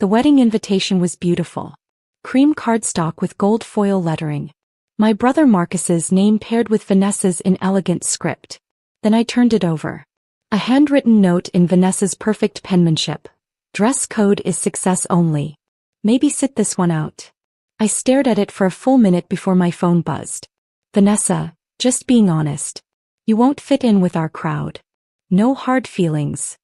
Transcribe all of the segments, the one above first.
The wedding invitation was beautiful. Cream cardstock with gold foil lettering. My brother Marcus's name paired with Vanessa's in elegant script. Then I turned it over. A handwritten note in Vanessa's perfect penmanship. Dress code is success only. Maybe sit this one out. I stared at it for a full minute before my phone buzzed. Vanessa, just being honest. You won't fit in with our crowd. No hard feelings.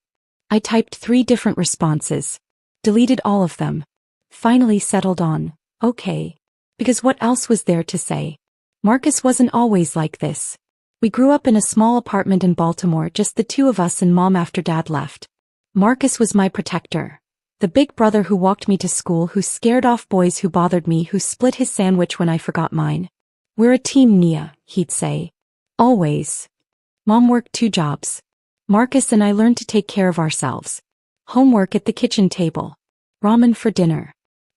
I typed 3 different responses. Deleted all of them. Finally settled on, okay. Because what else was there to say? Marcus wasn't always like this. We grew up in a small apartment in Baltimore, just the 2 of us and Mom after Dad left. Marcus was my protector. The big brother who walked me to school, who scared off boys who bothered me, who split his sandwich when I forgot mine. We're a team, Nia, he'd say. Always. Mom worked 2 jobs. Marcus and I learned to take care of ourselves. Homework at the kitchen table. Ramen for dinner.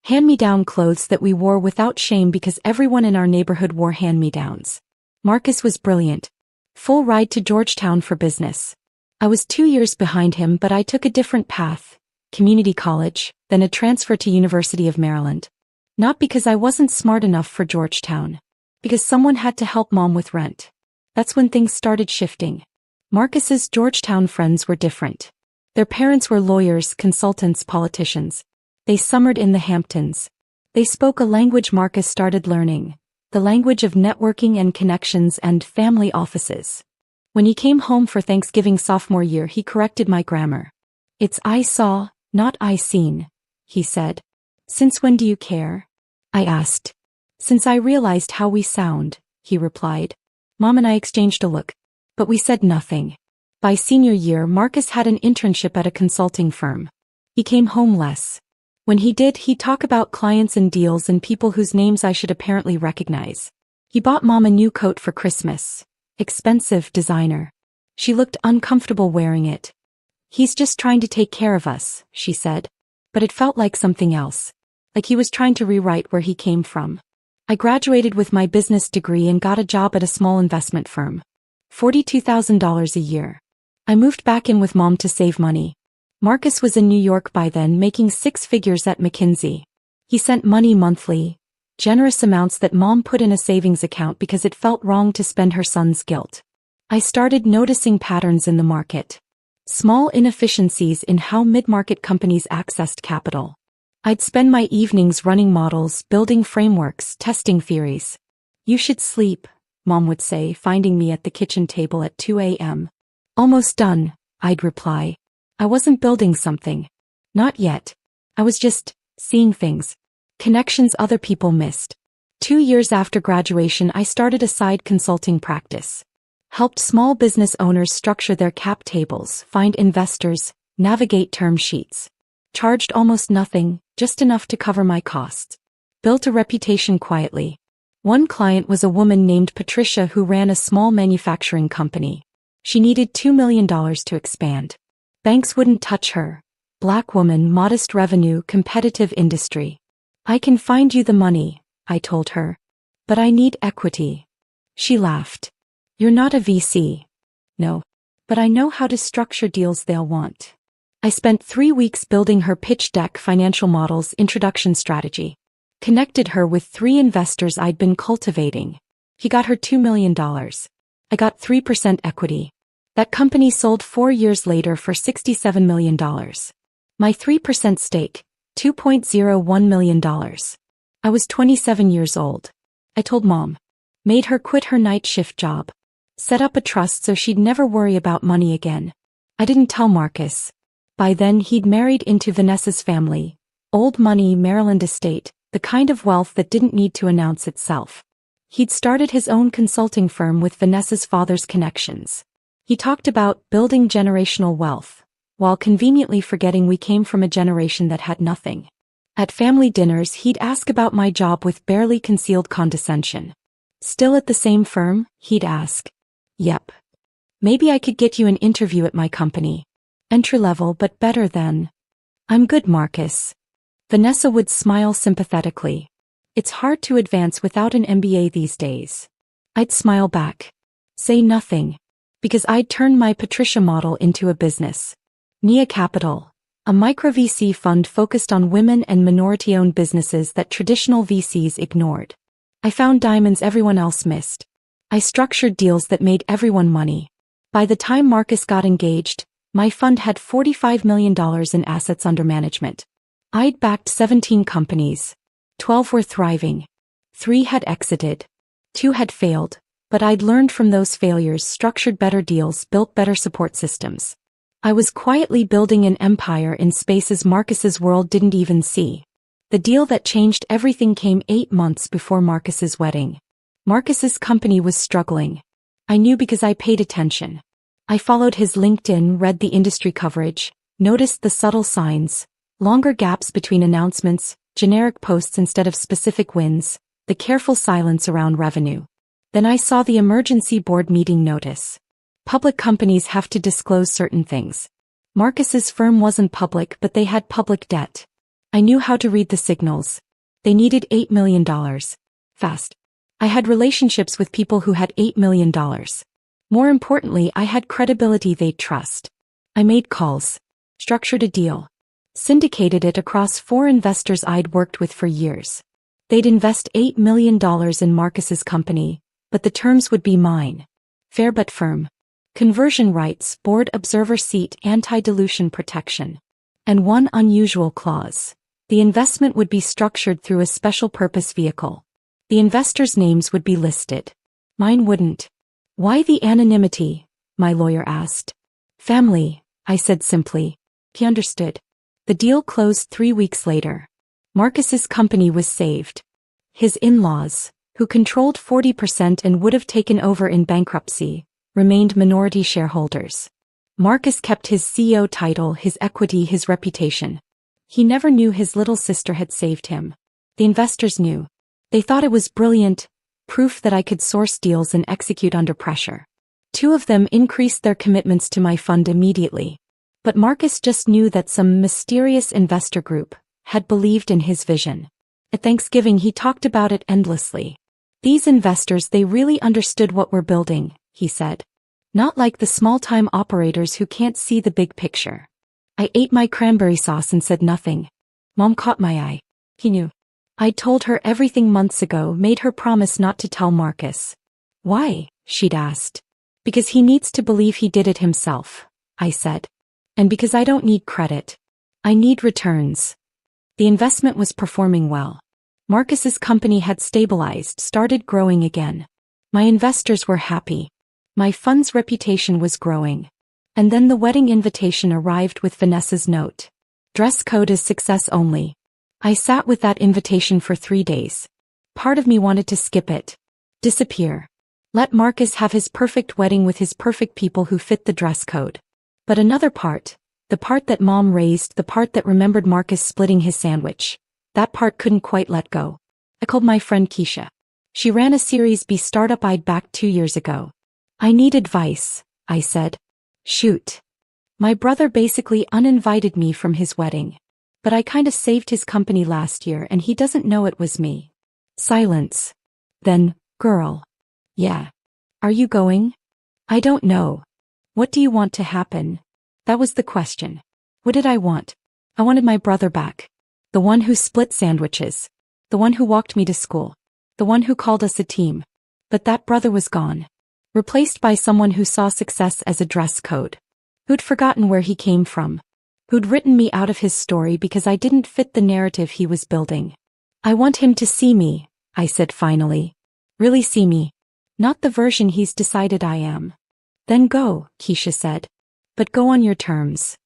Hand-me-down clothes that we wore without shame because everyone in our neighborhood wore hand-me-downs. Marcus was brilliant. Full ride to Georgetown for business. I was 2 years behind him, but I took a different path. Community college, then a transfer to University of Maryland. Not because I wasn't smart enough for Georgetown. Because someone had to help Mom with rent. That's when things started shifting. Marcus's Georgetown friends were different. Their parents were lawyers, consultants, politicians. They summered in the Hamptons. They spoke a language Marcus started learning. The language of networking and connections and family offices. When he came home for Thanksgiving sophomore year, he corrected my grammar. It's I saw, not I seen, he said. Since when do you care? I asked. Since I realized how we sound, he replied. Mom and I exchanged a look. But we said nothing. By senior year, Marcus had an internship at a consulting firm. He came home less. When he did, he'd talk about clients and deals and people whose names I should apparently recognize. He bought Mom a new coat for Christmas. Expensive, designer. She looked uncomfortable wearing it. He's just trying to take care of us, she said. But it felt like something else. Like he was trying to rewrite where he came from. I graduated with my business degree and got a job at a small investment firm. $42,000 a year. I moved back in with Mom to save money. Marcus was in New York by then, making 6 figures at McKinsey. He sent money monthly, generous amounts that Mom put in a savings account because it felt wrong to spend her son's guilt. I started noticing patterns in the market. Small inefficiencies in how mid-market companies accessed capital. I'd spend my evenings running models, building frameworks, testing theories. You should sleep, Mom would say, finding me at the kitchen table at 2 a.m. Almost done, I'd reply. I wasn't building something. Not yet. I was just seeing things. Connections other people missed. 2 years after graduation, I started a side consulting practice. Helped small business owners structure their cap tables, find investors, navigate term sheets. Charged almost nothing, just enough to cover my costs. Built a reputation quietly. One client was a woman named Patricia who ran a small manufacturing company. She needed $2 million to expand. Banks wouldn't touch her. Black woman, modest revenue, competitive industry. I can find you the money, I told her. But I need equity. She laughed. You're not a VC. No. But I know how to structure deals they'll want. I spent 3 weeks building her pitch deck, financial models, introduction strategy. Connected her with 3 investors I'd been cultivating. He got her $2 million. I got 3% equity. That company sold 4 years later for $67 million. My 3% stake, $2.01 million. I was 27 years old. I told Mom. Made her quit her night shift job. Set up a trust so she'd never worry about money again. I didn't tell Marcus. By then he'd married into Vanessa's family. Old money, Maryland estate, the kind of wealth that didn't need to announce itself. He'd started his own consulting firm with Vanessa's father's connections. He talked about building generational wealth, while conveniently forgetting we came from a generation that had nothing. At family dinners, he'd ask about my job with barely concealed condescension. Still at the same firm? He'd ask. Yep. Maybe I could get you an interview at my company. Entry-level, but better than. I'm good, Marcus. Vanessa would smile sympathetically. It's hard to advance without an MBA these days. I'd smile back. Say nothing. Because I'd turn my Patricia model into a business. Nia Capital. a micro VC fund focused on women and minority-owned businesses that traditional VCs ignored. I found diamonds everyone else missed. I structured deals that made everyone money. By the time Marcus got engaged, my fund had $45 million in assets under management. I'd backed 17 companies. 12 were thriving. 3 had exited. 2 had failed, but I'd learned from those failures, structured better deals, built better support systems. I was quietly building an empire in spaces Marcus's world didn't even see. The deal that changed everything came 8 months before Marcus's wedding. Marcus's company was struggling. I knew because I paid attention. I followed his LinkedIn, read the industry coverage, noticed the subtle signs, longer gaps between announcements, generic posts instead of specific wins, the careful silence around revenue. Then I saw the emergency board meeting notice. Public companies have to disclose certain things. Marcus's firm wasn't public, but they had public debt. I knew how to read the signals. They needed $8 million. Fast. I had relationships with people who had $8 million. More importantly, I had credibility they'd trust. I made calls. Structured a deal. Syndicated it across 4 investors I'd worked with for years. They'd invest $8 million in Marcus's company, but the terms would be mine. Fair but firm. Conversion rights, board observer seat, anti-dilution protection. And one unusual clause. The investment would be structured through a special purpose vehicle. The investors' names would be listed. Mine wouldn't. Why the anonymity? My lawyer asked. Family, I said simply. He understood. The deal closed 3 weeks later. Marcus's company was saved. His in-laws, who controlled 40% and would have taken over in bankruptcy, remained minority shareholders. Marcus kept his CEO title, his equity, his reputation. He never knew his little sister had saved him. The investors knew. They thought it was brilliant, proof that I could source deals and execute under pressure. 2 of them increased their commitments to my fund immediately. But Marcus just knew that some mysterious investor group had believed in his vision. At Thanksgiving he talked about it endlessly. These investors, they really understood what we're building, he said. Not like the small-time operators who can't see the big picture. I ate my cranberry sauce and said nothing. Mom caught my eye. He knew. I'd told her everything months ago, made her promise not to tell Marcus. Why? She'd asked. Because he needs to believe he did it himself, I said. And because I don't need credit. I need returns. The investment was performing well. Marcus's company had stabilized, started growing again. My investors were happy. My fund's reputation was growing. And then the wedding invitation arrived with Vanessa's note. Dress code is success only. I sat with that invitation for 3 days. Part of me wanted to skip it. Disappear. Let Marcus have his perfect wedding with his perfect people who fit the dress code. But another part, the part that Mom raised, the part that remembered Marcus splitting his sandwich, that part couldn't quite let go. I called my friend Keisha. She ran a Series B startup I'd backed 2 years ago. I need advice, I said. Shoot. My brother basically uninvited me from his wedding. But I kinda saved his company last year and he doesn't know it was me. Silence. Then, girl. Yeah. Are you going? I don't know. What do you want to happen? That was the question. What did I want? I wanted my brother back. The one who split sandwiches. The one who walked me to school. The one who called us a team. But that brother was gone. Replaced by someone who saw success as a dress code. Who'd forgotten where he came from. Who'd written me out of his story because I didn't fit the narrative he was building. I want him to see me, I said finally. Really see me. Not the version he's decided I am. Then go, Keisha said. But go on your terms.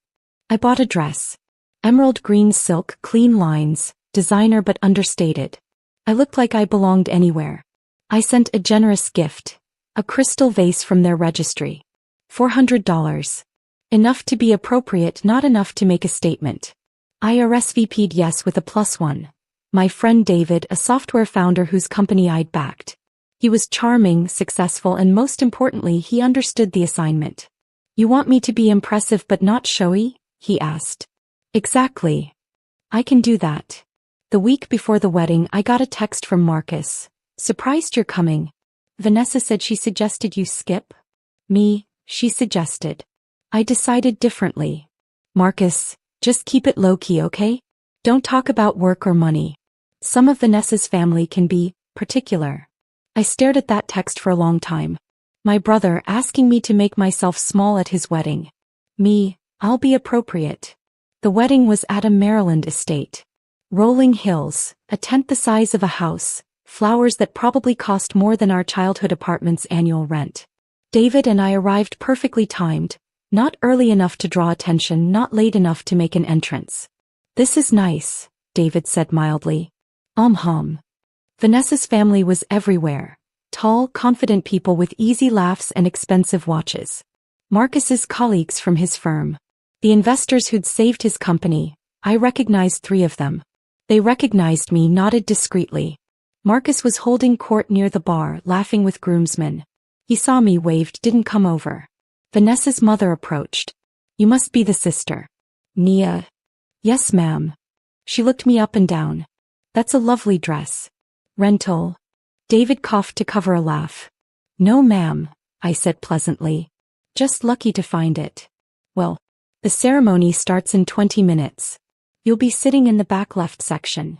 I bought a dress. Emerald green silk, clean lines, designer but understated. I looked like I belonged anywhere. I sent a generous gift. A crystal vase from their registry. $400. Enough to be appropriate, not enough to make a statement. I RSVP'd yes with a +1. My friend David, a software founder whose company I'd backed. He was charming, successful, and most importantly, he understood the assignment. You want me to be impressive but not showy? He asked. Exactly. I can do that. The week before the wedding, I got a text from Marcus. Surprised you're coming. Vanessa said she suggested you skip. Me, she suggested. I decided differently. Marcus, Just keep it low-key, okay? Don't talk about work or money. Some of Vanessa's family can be particular. I stared at that text for a long time. My brother asking me to make myself small at his wedding. Me, I'll be appropriate. The wedding was at a Maryland estate. Rolling hills, a tent the size of a house, flowers that probably cost more than our childhood apartment's annual rent. David and I arrived perfectly timed, not early enough to draw attention, not late enough to make an entrance. This is nice, David said mildly. Hum. Vanessa's family was everywhere. Tall, confident people with easy laughs and expensive watches. Marcus's colleagues from his firm. The investors who'd saved his company. I recognized 3 of them. They recognized me, nodded discreetly. Marcus was holding court near the bar, laughing with groomsmen. He saw me, waved, didn't come over. Vanessa's mother approached. You must be the sister. Nia. Yes, ma'am. She looked me up and down. That's a lovely dress. Rental. David coughed to cover a laugh. No, ma'am, I said pleasantly. Just lucky to find it. Well, the ceremony starts in 20 minutes. You'll be sitting in the back left section.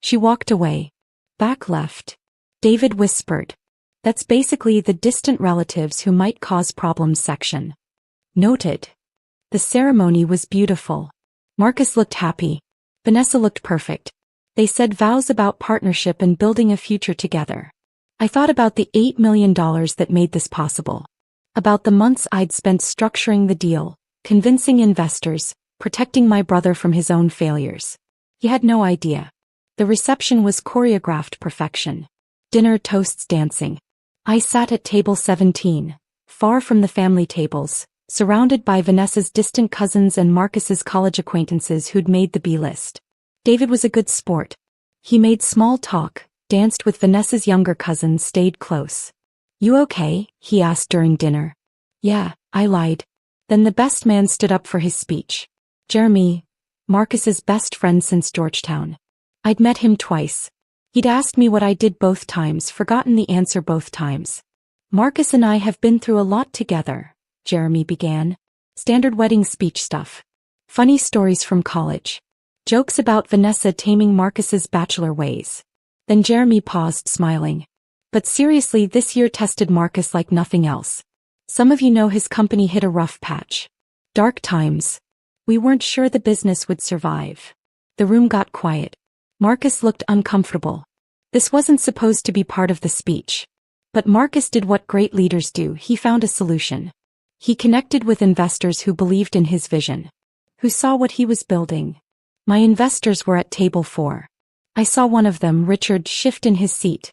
She walked away. Back left. David whispered. That's basically the distant relatives who might cause problems section. Noted. The ceremony was beautiful. Marcus looked happy. Vanessa looked perfect. They said vows about partnership and building a future together. I thought about the $8 million that made this possible. About the months I'd spent structuring the deal, convincing investors, protecting my brother from his own failures. He had no idea. The reception was choreographed perfection. Dinner, toasts, dancing. I sat at table 17, far from the family tables, surrounded by Vanessa's distant cousins and Marcus's college acquaintances who'd made the B-list. David was a good sport. He made small talk, danced with Vanessa's younger cousins, stayed close. You okay? He asked during dinner. Yeah, I lied. Then the best man stood up for his speech. Jeremy, Marcus's best friend since Georgetown. I'd met him twice. He'd asked me what I did both times, forgotten the answer both times. Marcus and I have been through a lot together, Jeremy began. Standard wedding speech stuff. Funny stories from college. Jokes about Vanessa taming Marcus's bachelor ways. Then Jeremy paused, smiling. But seriously, this year tested Marcus like nothing else. Some of you know his company hit a rough patch. Dark times. We weren't sure the business would survive. The room got quiet. Marcus looked uncomfortable. This wasn't supposed to be part of the speech. But Marcus did what great leaders do. He found a solution. He connected with investors who believed in his vision. Who saw what he was building. My investors were at table 4. I saw one of them, Richard, shift in his seat.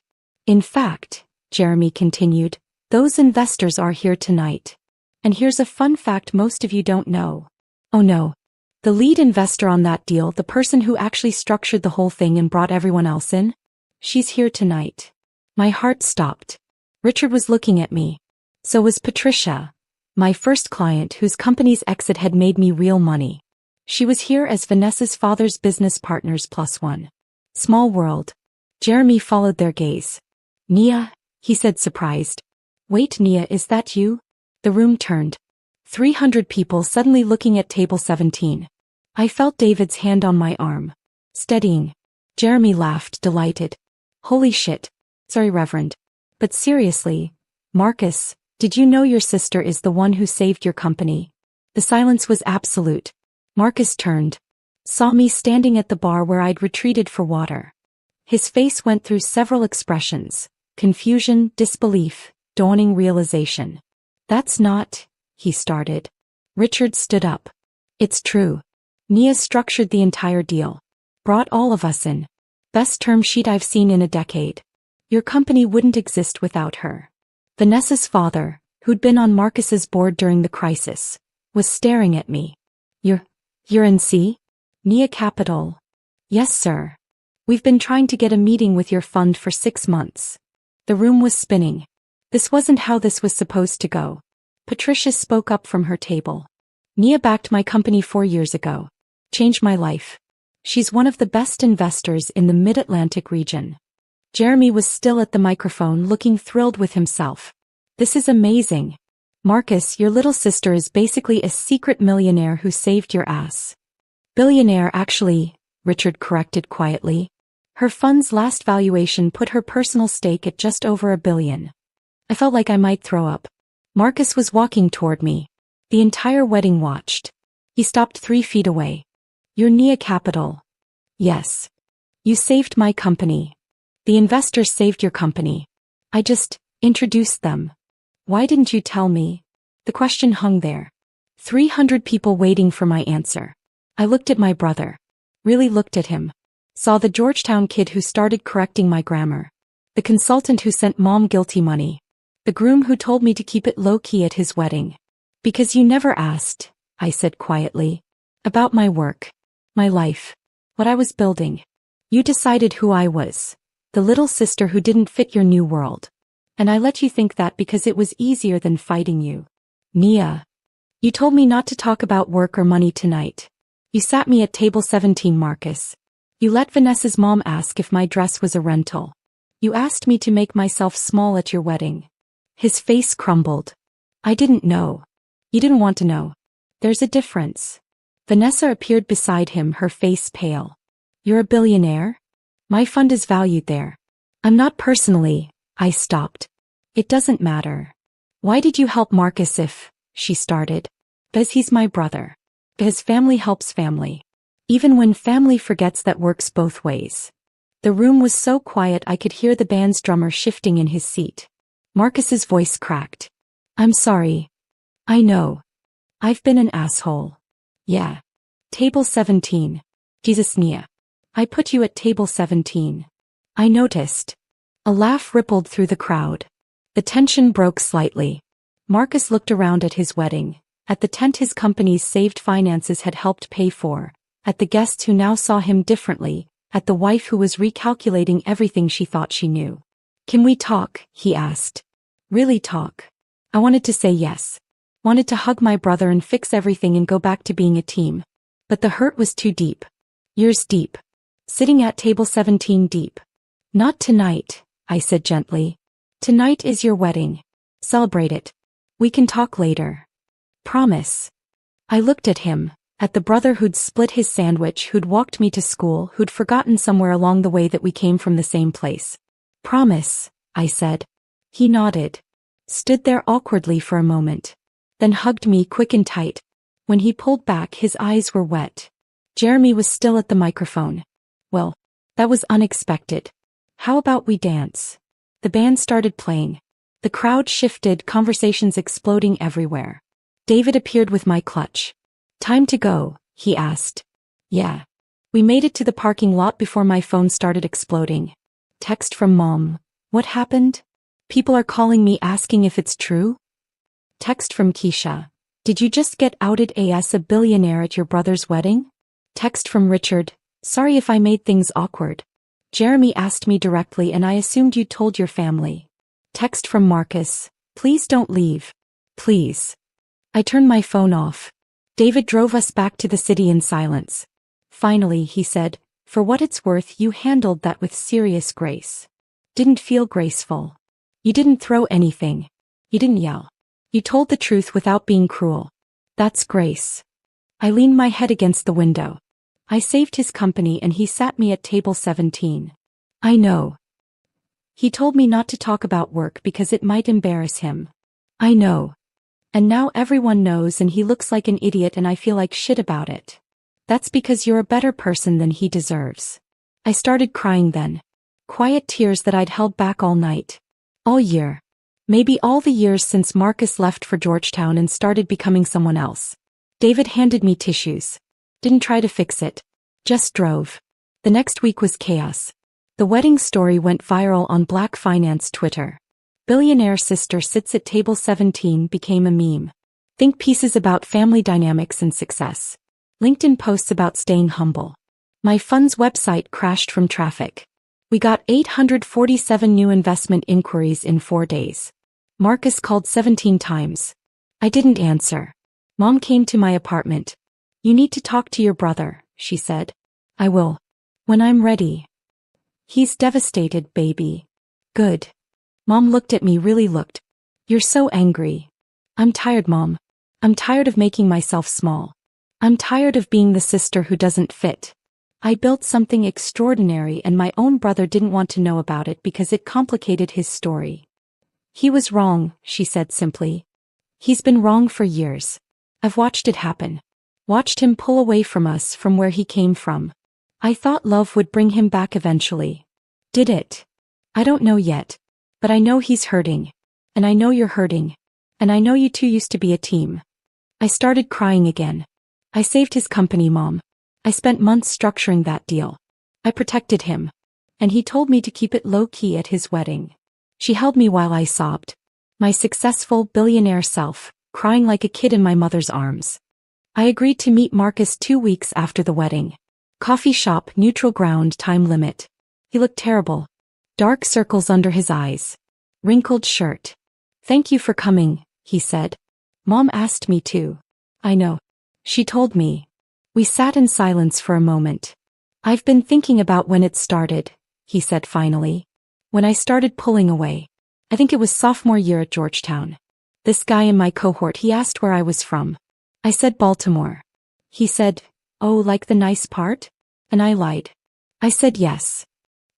In fact, Jeremy continued, those investors are here tonight. And here's a fun fact most of you don't know. Oh no. The lead investor on that deal, the person who actually structured the whole thing and brought everyone else in? She's here tonight. My heart stopped. Richard was looking at me. So was Patricia, my first client whose company's exit had made me real money. She was here as Vanessa's father's business partners +1. Small world. Jeremy followed their gaze. Nia, he said, surprised. Wait, Nia, is that you? The room turned. 300 people suddenly looking at table 17. I felt David's hand on my arm. Steadying. Jeremy laughed, delighted. Holy shit. Sorry, Reverend. But seriously, Marcus, did you know your sister is the one who saved your company? The silence was absolute. Marcus turned. Saw me standing at the bar where I'd retreated for water. His face went through several expressions. Confusion, disbelief, dawning realization. That's not, he started. Richard stood up. It's true. Nia structured the entire deal. Brought all of us in. Best term sheet I've seen in a decade. Your company wouldn't exist without her. Vanessa's father, who'd been on Marcus's board during the crisis, was staring at me. You're in C? Nia Capital. Yes, sir. We've been trying to get a meeting with your fund for 6 months. The room was spinning. This wasn't how this was supposed to go. Patricia spoke up from her table. Nia backed my company 4 years ago. Changed my life. She's one of the best investors in the Mid-Atlantic region. Jeremy was still at the microphone, looking thrilled with himself. This is amazing. Marcus, your little sister is basically a secret millionaire who saved your ass. Billionaire actually, Richard corrected quietly. Her fund's last valuation put her personal stake at just over $1 billion. I felt like I might throw up. Marcus was walking toward me. The entire wedding watched. He stopped 3 feet away. Your Nia Capital. Yes. You saved my company. The investors saved your company. I just introduced them. Why didn't you tell me? The question hung there. 300 people waiting for my answer. I looked at my brother. Really looked at him. Saw the Georgetown kid who started correcting my grammar. The consultant who sent mom guilty money. The groom who told me to keep it low-key at his wedding. Because you never asked, I said quietly. About my work. My life. What I was building. You decided who I was. The little sister who didn't fit your new world. And I let you think that because it was easier than fighting you. Nia. You told me not to talk about work or money tonight. You sat me at table 17, Marcus. You let Vanessa's mom ask if my dress was a rental. You asked me to make myself small at your wedding. His face crumbled. I didn't know. You didn't want to know. There's a difference. Vanessa appeared beside him, her face pale. You're a billionaire? My fund is valued there. I'm not personally. I stopped. It doesn't matter. Why did you help Marcus if, she started. Because he's my brother. Because family helps family. Even when family forgets, that works both ways. The room was so quiet I could hear the band's drummer shifting in his seat. Marcus's voice cracked. I'm sorry. I know. I've been an asshole. Yeah. Table 17. Jesus, Nia. I put you at table 17. I noticed. A laugh rippled through the crowd. The tension broke slightly. Marcus looked around at his wedding, at the tent his company's saved finances had helped pay for, at the guests who now saw him differently, at the wife who was recalculating everything she thought she knew. Can we talk? He asked. Really talk? I wanted to say yes. Wanted to hug my brother and fix everything and go back to being a team. But the hurt was too deep. Years deep. Sitting at table 17 deep. Not tonight, I said gently. Tonight is your wedding. Celebrate it. We can talk later. Promise. I looked at him, at the brother who'd split his sandwich, who'd walked me to school, who'd forgotten somewhere along the way that we came from the same place. Promise, I said. He nodded. Stood there awkwardly for a moment. Then hugged me quick and tight. When he pulled back, his eyes were wet. Jeremy was still at the microphone. Well, that was unexpected. How about we dance? The band started playing. The crowd shifted, conversations exploding everywhere. David appeared with my clutch. Time to go, he asked. Yeah. We made it to the parking lot before my phone started exploding. Text from Mom. What happened? People are calling me asking if it's true. Text from Keisha. Did you just get outed as a billionaire at your brother's wedding? Text from Richard. Sorry if I made things awkward. Jeremy asked me directly and I assumed you told your family. Text from Marcus. Please don't leave. Please. I turned my phone off. David drove us back to the city in silence. Finally, he said, for what it's worth, you handled that with serious grace. Didn't feel graceful. You didn't throw anything. You didn't yell. You told the truth without being cruel. That's grace. I leaned my head against the window. I saved his company and he sat me at table 17. I know. He told me not to talk about work because it might embarrass him. I know. And now everyone knows and he looks like an idiot and I feel like shit about it. That's because you're a better person than he deserves. I started crying then. Quiet tears that I'd held back all night. All year. Maybe all the years since Marcus left for Georgetown and started becoming someone else. David handed me tissues. Didn't try to fix it. Just drove. The next week was chaos. The wedding story went viral on Black Finance Twitter. Billionaire sister sits at table 17 became a meme. Think pieces about family dynamics and success. LinkedIn posts about staying humble. My fund's website crashed from traffic. We got 847 new investment inquiries in 4 days. Marcus called 17 times. I didn't answer. Mom came to my apartment. You need to talk to your brother, she said. I will. When I'm ready. He's devastated, baby. Good. Mom looked at me, really looked. You're so angry. I'm tired, Mom. I'm tired of making myself small. I'm tired of being the sister who doesn't fit. I built something extraordinary and my own brother didn't want to know about it because it complicated his story. He was wrong, she said simply. He's been wrong for years. I've watched it happen. Watched him pull away from us, from where he came from. I thought love would bring him back eventually. Did it? I don't know yet. But I know he's hurting. And I know you're hurting. And I know you two used to be a team. I started crying again. I saved his company, Mom. I spent months structuring that deal. I protected him. And he told me to keep it low-key at his wedding. She held me while I sobbed. My successful billionaire self, crying like a kid in my mother's arms. I agreed to meet Marcus 2 weeks after the wedding. Coffee shop, neutral ground, time limit. He looked terrible. Dark circles under his eyes. Wrinkled shirt. Thank you for coming, he said. Mom asked me to. I know. She told me. We sat in silence for a moment. I've been thinking about when it started, he said finally. When I started pulling away. I think it was sophomore year at Georgetown. This guy in my cohort, he asked where I was from. I said Baltimore. He said, oh, like the nice part? And I lied. I said yes.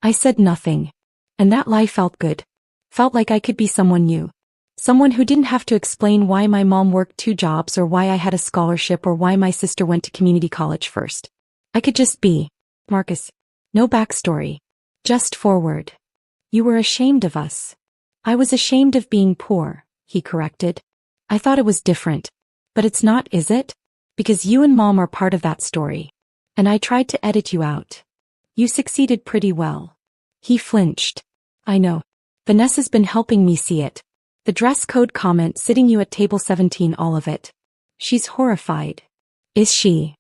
I said nothing. And that lie felt good. Felt like I could be someone new. Someone who didn't have to explain why my mom worked 2 jobs or why I had a scholarship or why my sister went to community college first. I could just be. Marcus. No backstory. Just forward. You were ashamed of us. I was ashamed of being poor, he corrected. I thought it was different. But it's not, is it? Because you and Mom are part of that story. And I tried to edit you out. You succeeded pretty well. He flinched. I know. Vanessa's been helping me see it. The dress code comment, sitting you at table 17, all of it. She's horrified. Is she?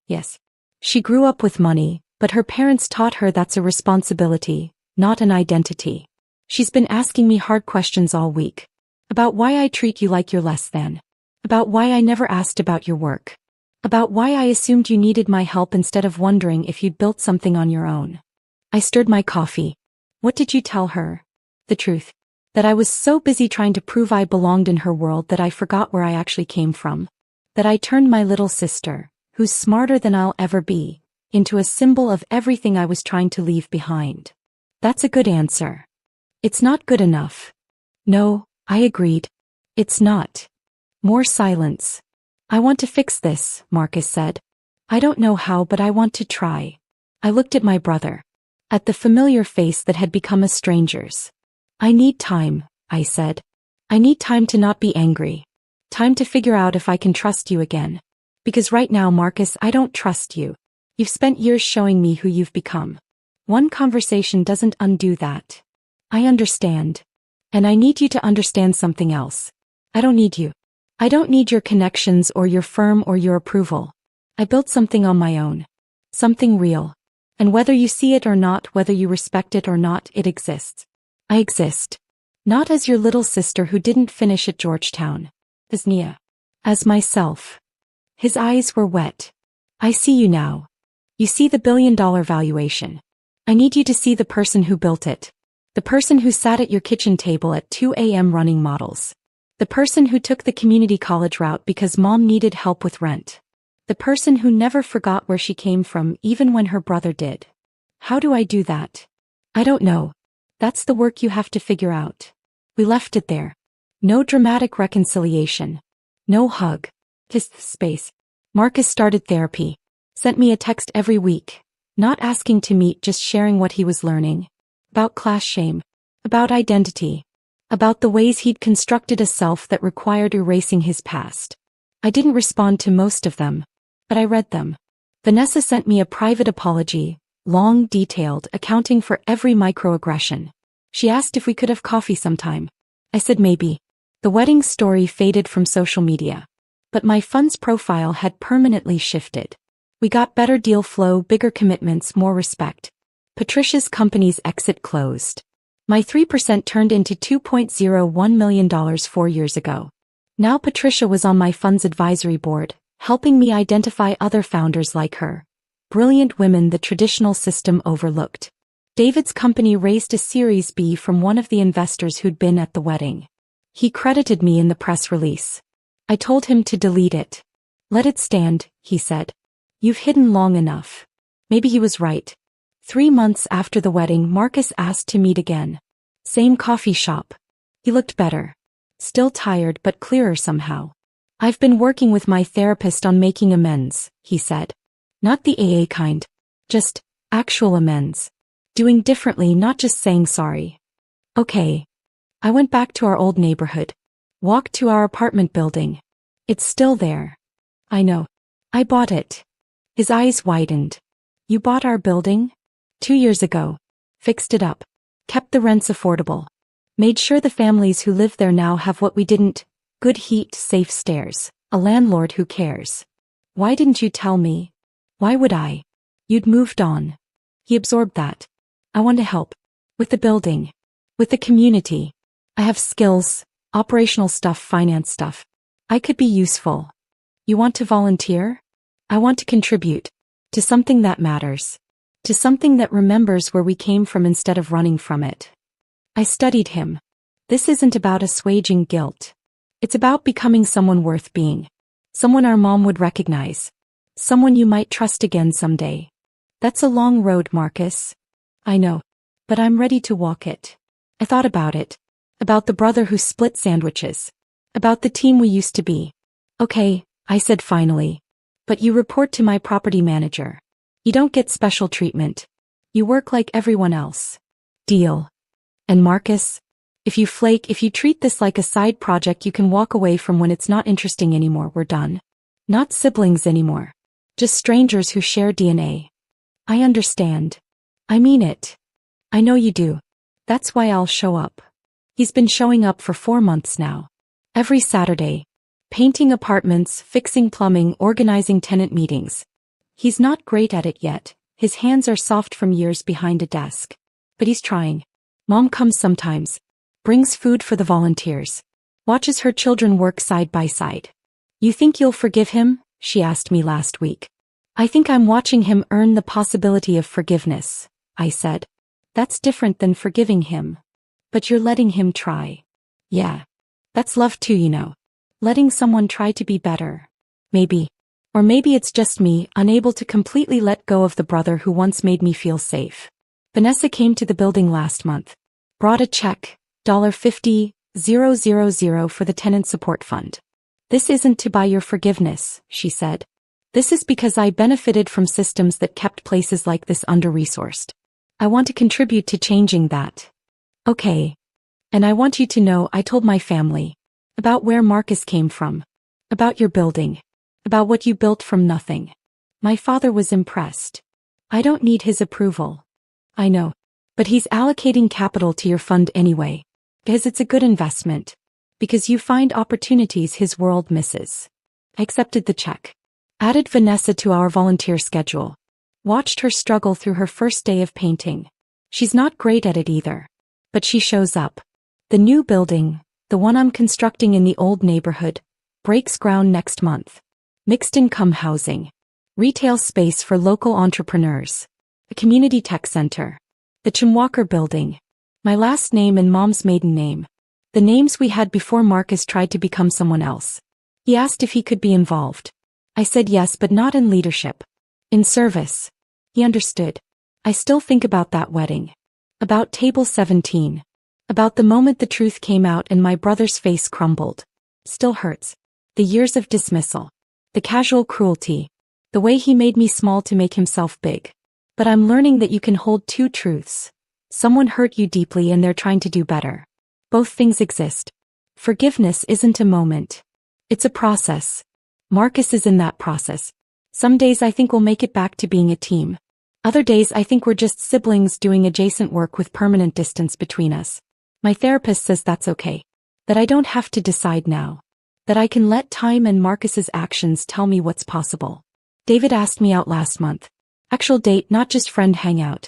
Yes. She grew up with money, but her parents taught her that's a responsibility, not an identity. She's been asking me hard questions all week. About why I treat you like you're less than. About why I never asked about your work. About why I assumed you needed my help instead of wondering if you'd built something on your own. I stirred my coffee. What did you tell her? The truth. That I was so busy trying to prove I belonged in her world that I forgot where I actually came from. That I turned my little sister, who's smarter than I'll ever be, into a symbol of everything I was trying to leave behind. That's a good answer. It's not good enough. No, I agreed. It's not. More silence. I want to fix this, Marcus said. I don't know how, but I want to try. I looked at my brother. At the familiar face that had become a stranger's. I need time, I said. I need time to not be angry. Time to figure out if I can trust you again. Because right now, Marcus, I don't trust you. You've spent years showing me who you've become. One conversation doesn't undo that. I understand. And I need you to understand something else. I don't need you. I don't need your connections or your firm or your approval. I built something on my own. Something real. And whether you see it or not, whether you respect it or not, it exists. I exist. Not as your little sister who didn't finish at Georgetown. As Nia. As myself. His eyes were wet. I see you now. You see the billion-dollar valuation. I need you to see the person who built it. The person who sat at your kitchen table at 2 a.m. running models. The person who took the community college route because Mom needed help with rent. The person who never forgot where she came from even when her brother did. How do I do that? I don't know. That's the work you have to figure out. We left it there. No dramatic reconciliation. No hug. Just space. Marcus started therapy. Sent me a text every week. Not asking to meet, just sharing what he was learning. About class shame. About identity. About the ways he'd constructed a self that required erasing his past. I didn't respond to most of them. But I read them. Vanessa sent me a private apology. Long, detailed, accounting for every microaggression. She asked if we could have coffee sometime. I said maybe. The wedding story faded from social media. But my funds profile had permanently shifted. We got better deal flow, bigger commitments, more respect. Patricia's company's exit closed. My 3% turned into $2.01 million 4 years ago. Now Patricia was on my fund's advisory board, helping me identify other founders like her. Brilliant women the traditional system overlooked. David's company raised a Series B from one of the investors who'd been at the wedding. He credited me in the press release. I told him to delete it. Let it stand, he said. You've hidden long enough. Maybe he was right. 3 months after the wedding, Marcus asked to meet again. Same coffee shop. He looked better. Still tired but clearer somehow. I've been working with my therapist on making amends, he said. Not the AA kind. Just actual amends. Doing differently, not just saying sorry. Okay. I went back to our old neighborhood. Walked to our apartment building. It's still there. I know. I bought it. His eyes widened. You bought our building? 2 years ago. Fixed it up. Kept the rents affordable. Made sure the families who live there now have what we didn't. Good heat, safe stairs. A landlord who cares. Why didn't you tell me? Why would I? You'd moved on. He absorbed that. I want to help. With the building. With the community. I have skills, operational stuff, finance stuff. I could be useful. You want to volunteer? I want to contribute. To something that matters. To something that remembers where we came from instead of running from it. I studied him. This isn't about assuaging guilt. It's about becoming someone worth being. Someone our mom would recognize. Someone you might trust again someday. That's a long road, Marcus. I know. But I'm ready to walk it. I thought about it. About the brother who split sandwiches. About the team we used to be. Okay, I said finally. But you report to my property manager. You don't get special treatment. You work like everyone else. Deal. And Marcus, if you flake, if you treat this like a side project you can walk away from when it's not interesting anymore, we're done. Not siblings anymore. Just strangers who share DNA. I understand. I mean it. I know you do. That's why I'll show up. He's been showing up for 4 months now. Every Saturday. Painting apartments, fixing plumbing, organizing tenant meetings. He's not great at it yet. His hands are soft from years behind a desk. But he's trying. Mom comes sometimes. Brings food for the volunteers. Watches her children work side by side. You think you'll forgive him? She asked me last week. I think I'm watching him earn the possibility of forgiveness, I said. That's different than forgiving him. But you're letting him try. Yeah. That's love too, you know. Letting someone try to be better. Maybe. Or maybe it's just me, unable to completely let go of the brother who once made me feel safe. Vanessa came to the building last month. Brought a check, $50,000 for the tenant support fund. This isn't to buy your forgiveness, she said. This is because I benefited from systems that kept places like this under-resourced. I want to contribute to changing that. Okay. And I want you to know I told my family. About where Marcus came from. About your building. About what you built from nothing. My father was impressed. I don't need his approval. I know. But he's allocating capital to your fund anyway. Because it's a good investment. Because you find opportunities his world misses. I accepted the check. Added Vanessa to our volunteer schedule. Watched her struggle through her first day of painting. She's not great at it either. But she shows up. The new building, the one I'm constructing in the old neighborhood, breaks ground next month. Mixed income housing. Retail space for local entrepreneurs. A community tech center. The Chimwalker building. My last name and Mom's maiden name. The names we had before Marcus tried to become someone else. He asked if he could be involved. I said yes, but not in leadership. In service. He understood. I still think about that wedding. About table 17. About the moment the truth came out and my brother's face crumbled. Still hurts. The years of dismissal. The casual cruelty. The way he made me small to make himself big. But I'm learning that you can hold two truths. Someone hurt you deeply and they're trying to do better. Both things exist. Forgiveness isn't a moment. It's a process. Marcus is in that process. Some days I think we'll make it back to being a team. Other days I think we're just siblings doing adjacent work with permanent distance between us. My therapist says that's okay. That I don't have to decide now. That I can let time and Marcus's actions tell me what's possible. David asked me out last month. Actual date, not just friend hangout.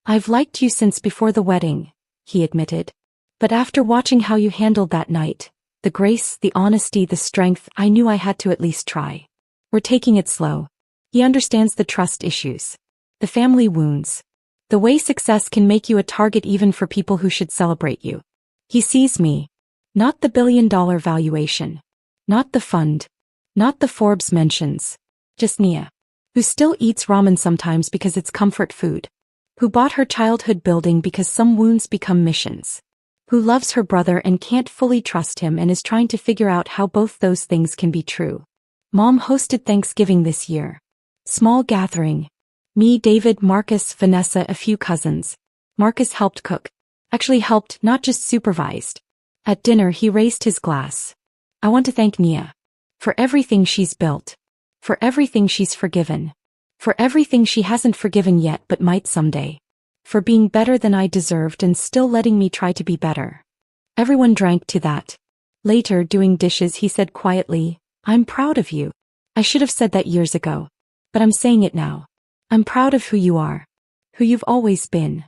I've liked you since before the wedding, he admitted. But after watching how you handled that night, the grace, the honesty, the strength, I knew I had to at least try. We're taking it slow. He understands the trust issues. The family wounds. The way success can make you a target even for people who should celebrate you. He sees me. Not the $1 billion valuation. Not the fund. Not the Forbes mentions. Just Nia. Who still eats ramen sometimes because it's comfort food. Who bought her childhood building because some wounds become missions. Who loves her brother and can't fully trust him and is trying to figure out how both those things can be true. Mom hosted Thanksgiving this year. Small gathering. Me, David, Marcus, Vanessa, a few cousins. Marcus helped cook. Actually helped, not just supervised. At dinner he raised his glass. I want to thank Nia. For everything she's built. For everything she's forgiven. For everything she hasn't forgiven yet but might someday. For being better than I deserved and still letting me try to be better. Everyone drank to that. Later, doing dishes, he said quietly, I'm proud of you. I should have said that years ago. But I'm saying it now. I'm proud of who you are. Who you've always been.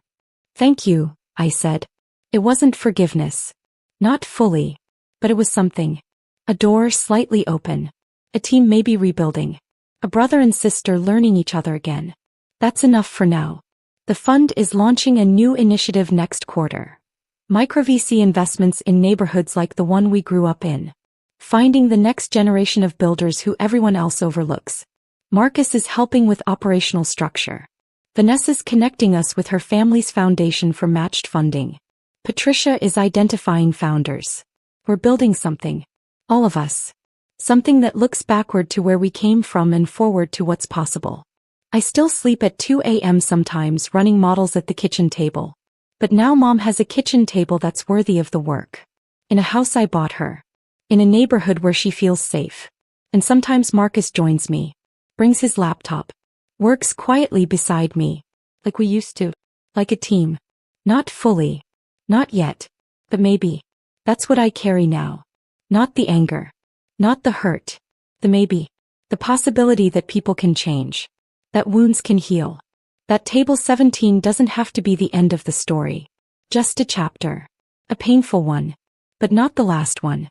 Thank you, I said. It wasn't forgiveness. Not fully. But it was something. A door slightly open. A team maybe rebuilding. A brother and sister learning each other again. That's enough for now. The fund is launching a new initiative next quarter. Micro VC investments in neighborhoods like the one we grew up in. Finding the next generation of builders who everyone else overlooks. Marcus is helping with operational structure. Vanessa's connecting us with her family's foundation for matched funding. Patricia is identifying founders. We're building something. All of us. Something that looks backward to where we came from and forward to what's possible. I still sleep at 2 a.m. sometimes running models at the kitchen table. But now Mom has a kitchen table that's worthy of the work. In a house I bought her. In a neighborhood where she feels safe. And sometimes Marcus joins me. Brings his laptop. Works quietly beside me. Like we used to. Like a team. Not fully. Not yet. But maybe. That's what I carry now. Not the anger. Not the hurt. The maybe. The possibility that people can change. That wounds can heal. That table 17 doesn't have to be the end of the story. Just a chapter. A painful one. But not the last one.